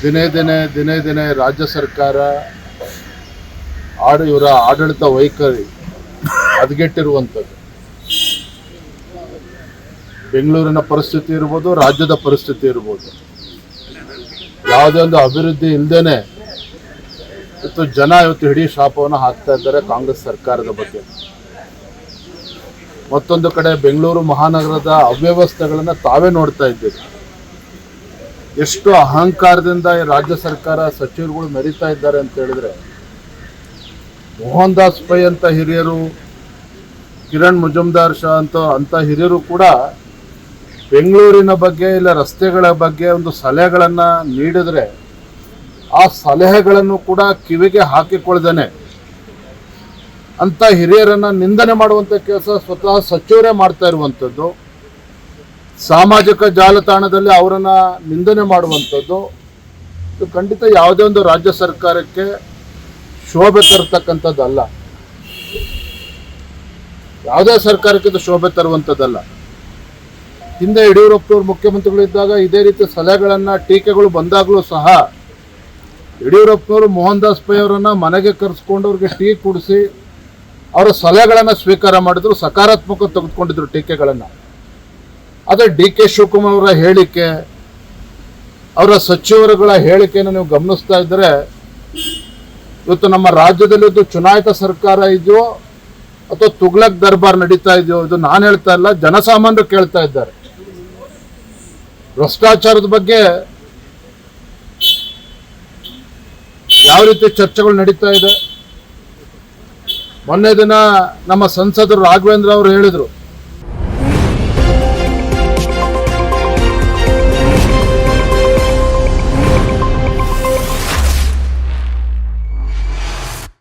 ದಿನೇ ದಿನೇ ರಾಜ್ಯ ಸರ್ಕಾರ ಇವರ ಆಡಳಿತ ವೈಖರಿ ಹದಗೆಟ್ಟಿರುವಂಥದ್ದು. ಬೆಂಗಳೂರಿನ ಪರಿಸ್ಥಿತಿ ಇರ್ಬೋದು, ರಾಜ್ಯದ ಪರಿಸ್ಥಿತಿ ಇರ್ಬೋದು, ಯಾವುದೇ ಒಂದು ಅಭಿವೃದ್ಧಿ ಇಲ್ಲದೇನೆ ಇವತ್ತು ಹಿಡೀ ಶಾಪವನ್ನು ಹಾಕ್ತಾ ಇದ್ದಾರೆ ಕಾಂಗ್ರೆಸ್ ಸರ್ಕಾರದ ಬಗ್ಗೆ. ಮತ್ತೊಂದು ಕಡೆ ಬೆಂಗಳೂರು ಮಹಾನಗರದ ಅವ್ಯವಸ್ಥೆಗಳನ್ನು ತಾವೇ ನೋಡ್ತಾ ಇದ್ದೀರಿ. ಎಷ್ಟು ಅಹಂಕಾರದಿಂದ ಈ ರಾಜ್ಯ ಸರ್ಕಾರ ಸಚಿವರುಗಳು ಮೆರೀತಾ ಇದ್ದಾರೆ ಅಂತ ಹೇಳಿದ್ರೆ, ಮೋಹನ್ ದಾಸ್ ಪೈ ಅಂತ ಹಿರಿಯರು, ಕಿರಣ್ ಮುಜುಮ್ದಾರ್ ಶಾ ಅಂತ ಹಿರಿಯರು ಕೂಡ ಬೆಂಗಳೂರಿನ ಬಗ್ಗೆ ಇಲ್ಲ ರಸ್ತೆಗಳ ಬಗ್ಗೆ ಒಂದು ಸಲಹೆಗಳನ್ನು ನೀಡಿದ್ರೆ ಆ ಸಲಹೆಗಳನ್ನು ಕೂಡ ಕಿವಿಗೆ ಹಾಕಿಕೊಳ್ಳದೇನೆ ಅಂತ ಹಿರಿಯರನ್ನು ನಿಂದನೆ ಮಾಡುವಂಥ ಕೆಲಸ ಸ್ವತಃ ಸಚಿವರೇ ಮಾಡ್ತಾ ಇರುವಂಥದ್ದು. ಸಾಮಾಜಿಕ ಜಾಲತಾಣದಲ್ಲಿ ಅವರನ್ನು ನಿಂದನೆ ಮಾಡುವಂಥದ್ದು ಇದು ಖಂಡಿತ ಯಾವುದೇ ಒಂದು ರಾಜ್ಯ ಸರ್ಕಾರಕ್ಕೆ ಶೋಭೆ ತರತಕ್ಕಂಥದ್ದಲ್ಲ. ಯಾವುದೇ ಸರ್ಕಾರಕ್ಕೆ ಇದು ಶೋಭೆ ತರುವಂಥದ್ದಲ್ಲ. ಹಿಂದೆ ಯಡಿಯೂರಪ್ಪನವರು ಮುಖ್ಯಮಂತ್ರಿಗಳಿದ್ದಾಗ ಇದೇ ರೀತಿ ಸಲಹೆಗಳನ್ನು, ಟೀಕೆಗಳು ಬಂದಾಗಲೂ ಸಹ ಯಡಿಯೂರಪ್ಪನವರು ಮೋಹನ್ ದಾಸ್ ಪೈ ಅವರನ್ನು ಮನೆಗೆ ಕರೆಸ್ಕೊಂಡು ಅವ್ರಿಗೆ ಟೀ ಕುಡಿಸಿ ಅವರ ಸಲಹೆಗಳನ್ನು ಸ್ವೀಕಾರ ಮಾಡಿದ್ರು, ಸಕಾರಾತ್ಮಕ ತೆಗೆದುಕೊಂಡಿದ್ರು ಟೀಕೆಗಳನ್ನು. ಆದರೆ ಡಿ ಕೆ ಶಿವಕುಮಾರ್ ಅವರ ಹೇಳಿಕೆ, ಅವರ ಸಚಿವರುಗಳ ಹೇಳಿಕೆಯನ್ನು ನೀವು ಗಮನಿಸ್ತಾ ಇದ್ದರೆ ಇವತ್ತು ನಮ್ಮ ರಾಜ್ಯದಲ್ಲಿ ಒಂದು ಚುನಾಯಿತ ಸರ್ಕಾರ ಇದೆಯೋ ಅಥವಾ ತುಗ್ಲಕ್ ದರ್ಬಾರ್ ನಡೀತಾ ಇದೆಯೋ ಇದು ನಾನು ಹೇಳ್ತಾ ಇಲ್ಲ, ಜನಸಾಮಾನ್ಯರು ಕೇಳ್ತಾ ಇದ್ದಾರೆ. ಭ್ರಷ್ಟಾಚಾರದ ಬಗ್ಗೆ ಯಾವ ರೀತಿ ಚರ್ಚೆಗಳು ನಡೀತಾ ಇದೆ. ಮೊನ್ನೆ ದಿನ ನಮ್ಮ ಸಂಸದರು ರಾಘವೇಂದ್ರ ಅವರು ಹೇಳಿದರು,